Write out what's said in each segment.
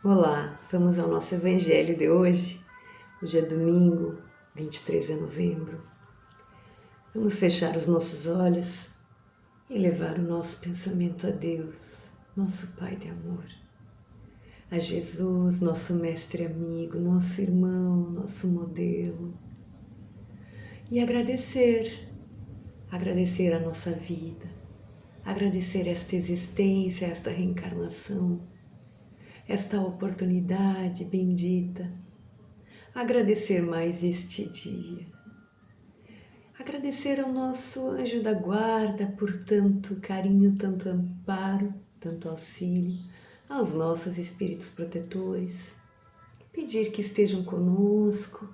Olá, vamos ao nosso Evangelho de hoje. Hoje é domingo, 23 de novembro. Vamos fechar os nossos olhos e levar o nosso pensamento a Deus, nosso Pai de amor, a Jesus, nosso mestre amigo, nosso irmão, nosso modelo, e agradecer a nossa vida, agradecer esta existência, esta reencarnação, esta oportunidade bendita, agradecer mais este dia, agradecer ao nosso anjo da guarda por tanto carinho, tanto amparo, tanto auxílio, aos nossos espíritos protetores, pedir que estejam conosco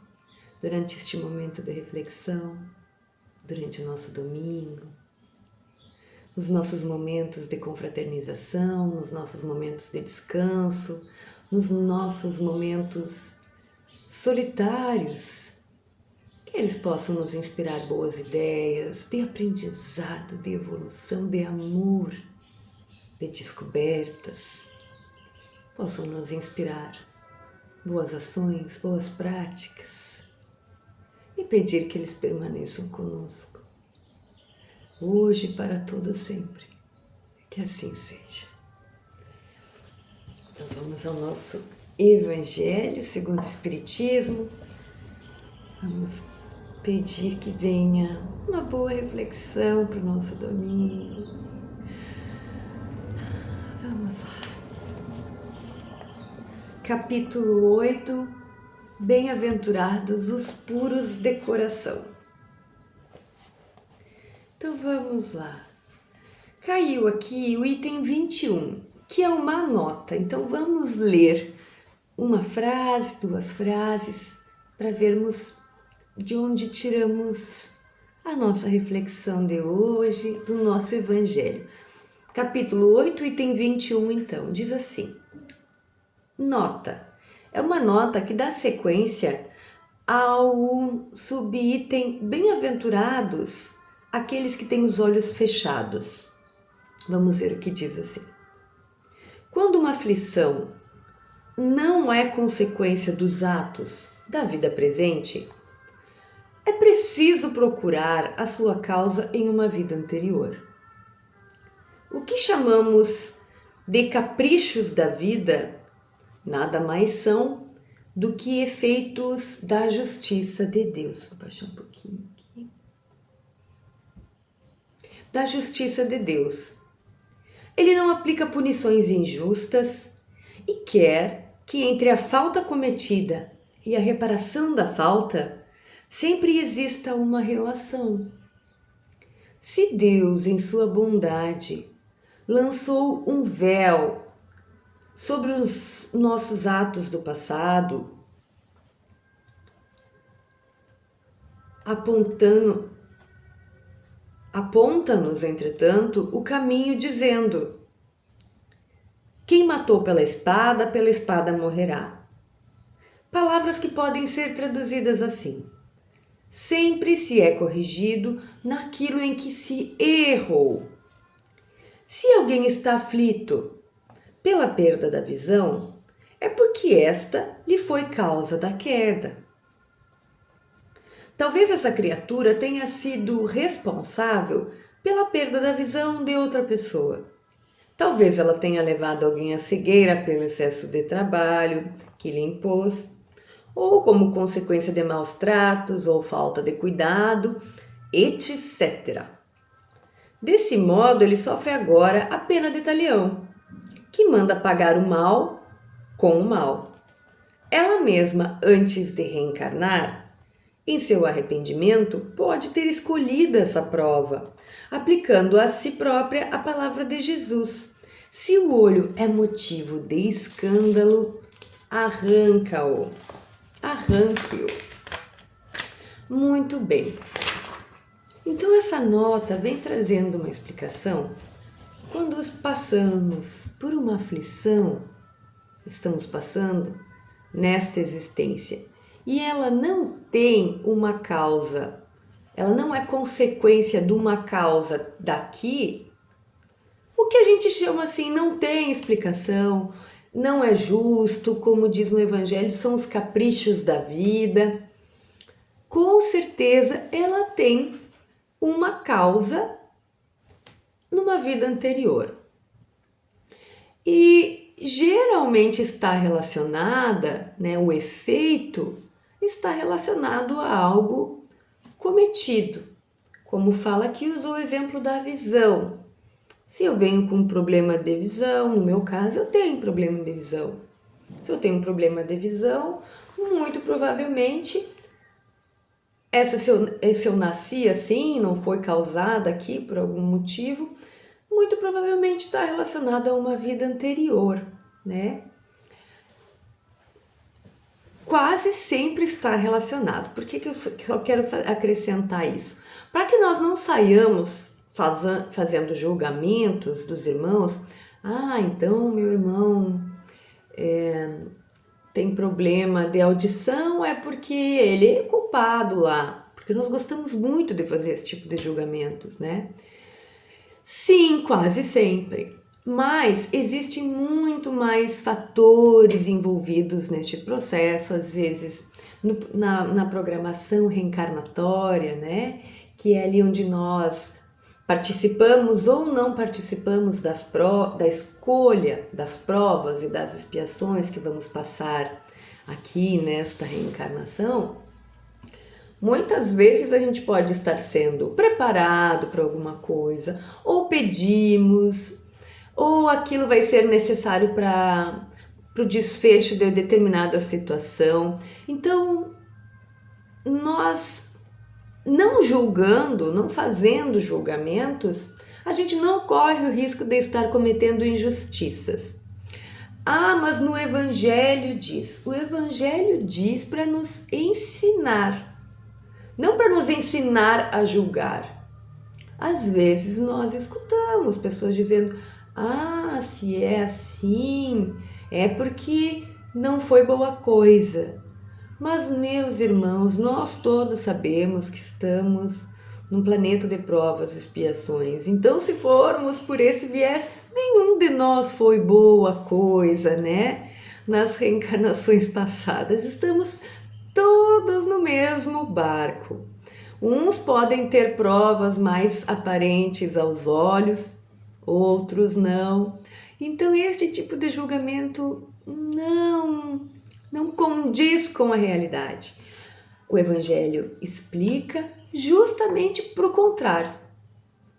durante este momento de reflexão, durante o nosso domingo, nos nossos momentos de confraternização, nos nossos momentos de descanso, nos nossos momentos solitários, que eles possam nos inspirar boas ideias, de aprendizado, de evolução, de amor, de descobertas, possam nos inspirar boas ações, boas práticas e pedir que eles permaneçam conosco, hoje e para todo sempre, que assim seja. Então vamos ao nosso Evangelho segundo o Espiritismo. Vamos pedir que venha uma boa reflexão para o nosso domingo. Vamos lá. Capítulo 8. Bem-aventurados os puros de coração. Então vamos lá. Caiu aqui o item 21, que é uma nota. Então vamos ler uma frase, duas frases, para vermos de onde tiramos a nossa reflexão de hoje, do nosso Evangelho. Capítulo 8, item 21, então, diz assim: nota. É uma nota que dá sequência ao subitem bem-aventurados aqueles que têm os olhos fechados. Vamos ver o que diz assim. Quando uma aflição não é consequência dos atos da vida presente, é preciso procurar a sua causa em uma vida anterior. O que chamamos de caprichos da vida nada mais são do que efeitos da justiça de Deus. Vou baixar um pouquinho aqui. Da justiça de Deus. Ele não aplica punições injustas e quer que entre a falta cometida e a reparação da falta sempre exista uma relação. Se Deus, em sua bondade, lançou um véu sobre os nossos atos do passado, aponta-nos, entretanto, o caminho dizendo: quem matou pela espada morrerá. Palavras que podem ser traduzidas assim: sempre se é corrigido naquilo em que se errou. Se alguém está aflito pela perda da visão, é porque esta lhe foi causa da queda. Talvez essa criatura tenha sido responsável pela perda da visão de outra pessoa. Talvez ela tenha levado alguém à cegueira pelo excesso de trabalho que lhe impôs, ou como consequência de maus tratos ou falta de cuidado, etc. Desse modo, ele sofre agora a pena de talião, que manda pagar o mal com o mal. Ela mesma, antes de reencarnar, em seu arrependimento, pode ter escolhido essa prova, aplicando a si própria a palavra de Jesus. Se o olho é motivo de escândalo, arranca-o. Arranque-o. Muito bem. Então essa nota vem trazendo uma explicação. Quando passamos por uma aflição, estamos passando nesta existência, e ela não tem uma causa, ela não é consequência de uma causa daqui, o que a gente chama assim, não tem explicação, não é justo, como diz no Evangelho, são os caprichos da vida. Com certeza ela tem uma causa numa vida anterior. E geralmente está relacionada, né, o efeito está relacionado a algo cometido. Como fala aqui, usou o exemplo da visão. Se eu venho com um problema de visão, no meu caso eu tenho problema de visão. Se eu tenho um problema de visão, muito provavelmente, se eu nasci assim, não foi causada aqui por algum motivo, muito provavelmente está relacionada a uma vida anterior, né? Quase sempre está relacionado. Por que eu só quero acrescentar isso? Para que nós não saiamos fazendo julgamentos dos irmãos. Ah, então meu irmão tem problema de audição, é porque ele é culpado lá. Porque nós gostamos muito de fazer esse tipo de julgamentos, né? Sim, quase sempre. Mas existem muito mais fatores envolvidos neste processo, às vezes na programação reencarnatória, né? Que é ali onde nós participamos ou não participamos da escolha das provas e das expiações que vamos passar aqui nesta reencarnação. Muitas vezes a gente pode estar sendo preparado para alguma coisa, ou pedimos, ou aquilo vai ser necessário para o desfecho de determinada situação. Então, nós não julgando, não fazendo julgamentos, a gente não corre o risco de estar cometendo injustiças. Ah, mas no Evangelho diz. O Evangelho diz para nos ensinar. Não para nos ensinar a julgar. Às vezes nós escutamos pessoas dizendo: ah, se é assim, é porque não foi boa coisa. Mas, meus irmãos, nós todos sabemos que estamos num planeta de provas e expiações. Então, se formos por esse viés, nenhum de nós foi boa coisa, né? Nas reencarnações passadas, estamos todos no mesmo barco. Uns podem ter provas mais aparentes aos olhos, outros não. Então este tipo de julgamento não condiz com a realidade. O Evangelho explica justamente para o contrário,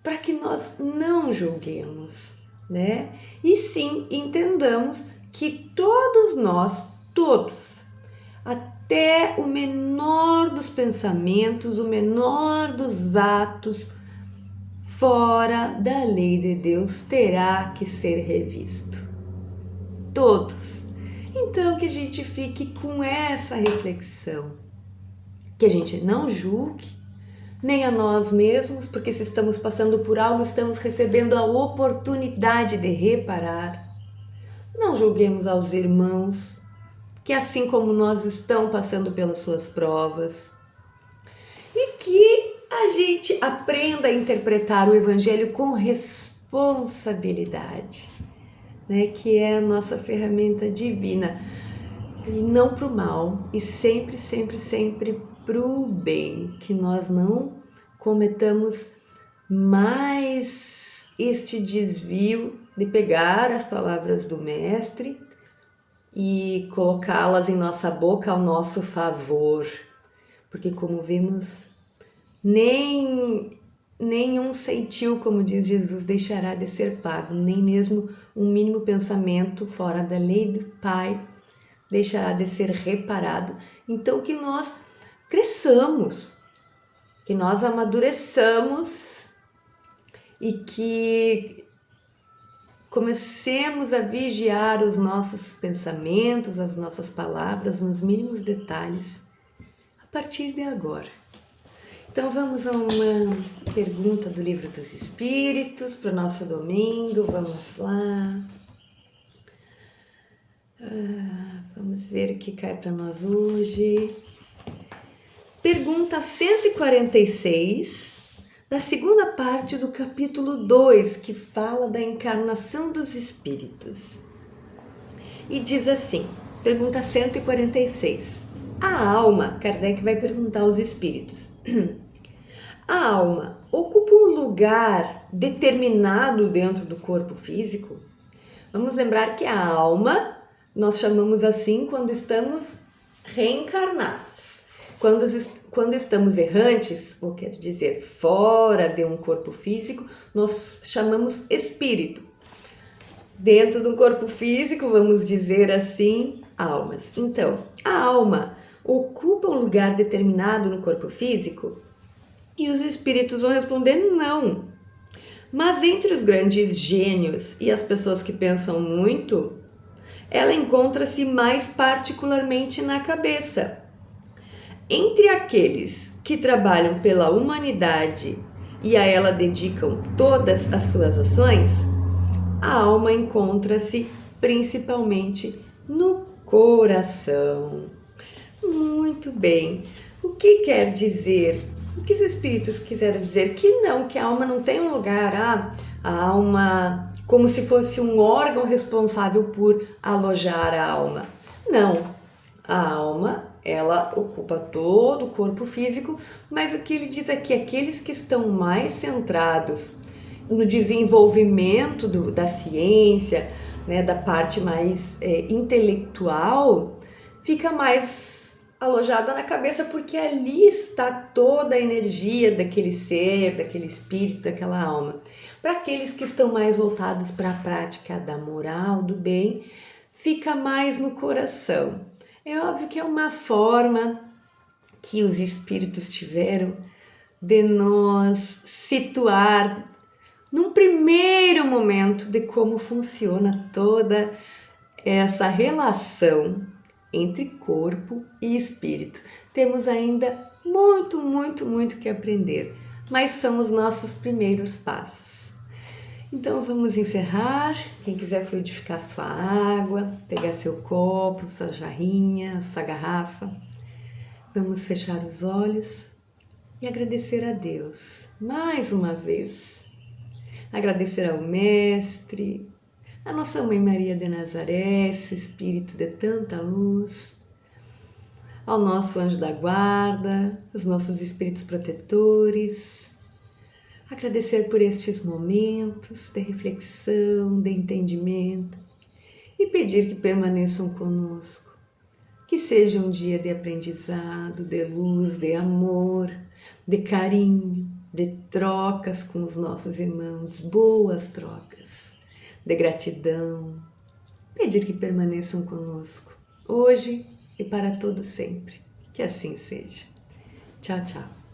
para que nós não julguemos, né? E sim entendamos que todos nós, até o menor dos pensamentos, o menor dos atos, fora da lei de Deus, terá que ser revisto. Todos. Então que a gente fique com essa reflexão, que a gente não julgue, nem a nós mesmos, porque se estamos passando por algo, estamos recebendo a oportunidade de reparar. Não julguemos aos irmãos, que assim como nós estão passando pelas suas provas, e que a gente aprenda a interpretar o Evangelho com responsabilidade, né? Que é a nossa ferramenta divina, e não para o mal, e sempre, sempre, sempre para o bem, que nós não cometamos mais este desvio de pegar as palavras do Mestre e colocá-las em nossa boca ao nosso favor, porque como vimos, nenhum centil, como diz Jesus, deixará de ser pago, nem mesmo um mínimo pensamento fora da lei do Pai deixará de ser reparado. Então que nós cresçamos, que nós amadureçamos e que comecemos a vigiar os nossos pensamentos, as nossas palavras nos mínimos detalhes a partir de agora. Então vamos a uma pergunta do Livro dos Espíritos para o nosso domingo. Vamos lá. Vamos ver o que cai para nós hoje. Pergunta 146, da segunda parte do capítulo 2, que fala da encarnação dos espíritos. e diz assim, pergunta 146. A alma, Kardec vai perguntar aos espíritos, a alma ocupa um lugar determinado dentro do corpo físico? Vamos lembrar que a alma nós chamamos assim quando estamos reencarnados. Quando estamos errantes, ou quer dizer, fora de um corpo físico, nós chamamos espírito. Dentro de um corpo físico, vamos dizer assim, almas. Então, a alma ocupa um lugar determinado no corpo físico? E os espíritos vão responder não. Mas entre os grandes gênios e as pessoas que pensam muito, ela encontra-se mais particularmente na cabeça. Entre aqueles que trabalham pela humanidade e a ela dedicam todas as suas ações, a alma encontra-se principalmente no coração. Muito bem. O que quer dizer? O que os espíritos quiseram dizer? Que não, que a alma não tem um lugar, a alma como se fosse um órgão responsável por alojar a alma. Não, a alma, ela ocupa todo o corpo físico, mas o que ele diz aqui, aqueles que estão mais centrados no desenvolvimento da ciência, né, da parte mais intelectual, fica mais alojada na cabeça, porque ali está toda a energia daquele ser, daquele espírito, daquela alma. Para aqueles que estão mais voltados para a prática da moral, do bem, fica mais no coração. É óbvio que é uma forma que os espíritos tiveram de nos situar num primeiro momento de como funciona toda essa relação entre corpo e espírito. Temos ainda muito que aprender, mas são os nossos primeiros passos. Então vamos encerrar. Quem quiser fluidificar sua água, pegar seu copo, sua jarrinha, sua garrafa, vamos fechar os olhos e agradecer a Deus mais uma vez. Agradecer ao Mestre, a nossa Mãe Maria de Nazaré, esse espírito de tanta luz, ao nosso anjo da guarda, os nossos espíritos protetores. Agradecer por estes momentos de reflexão, de entendimento e pedir que permaneçam conosco. Que seja um dia de aprendizado, de luz, de amor, de carinho, de trocas com os nossos irmãos, boas trocas, de gratidão. Pedir que permaneçam conosco, hoje e para todo sempre. Que assim seja. Tchau, tchau.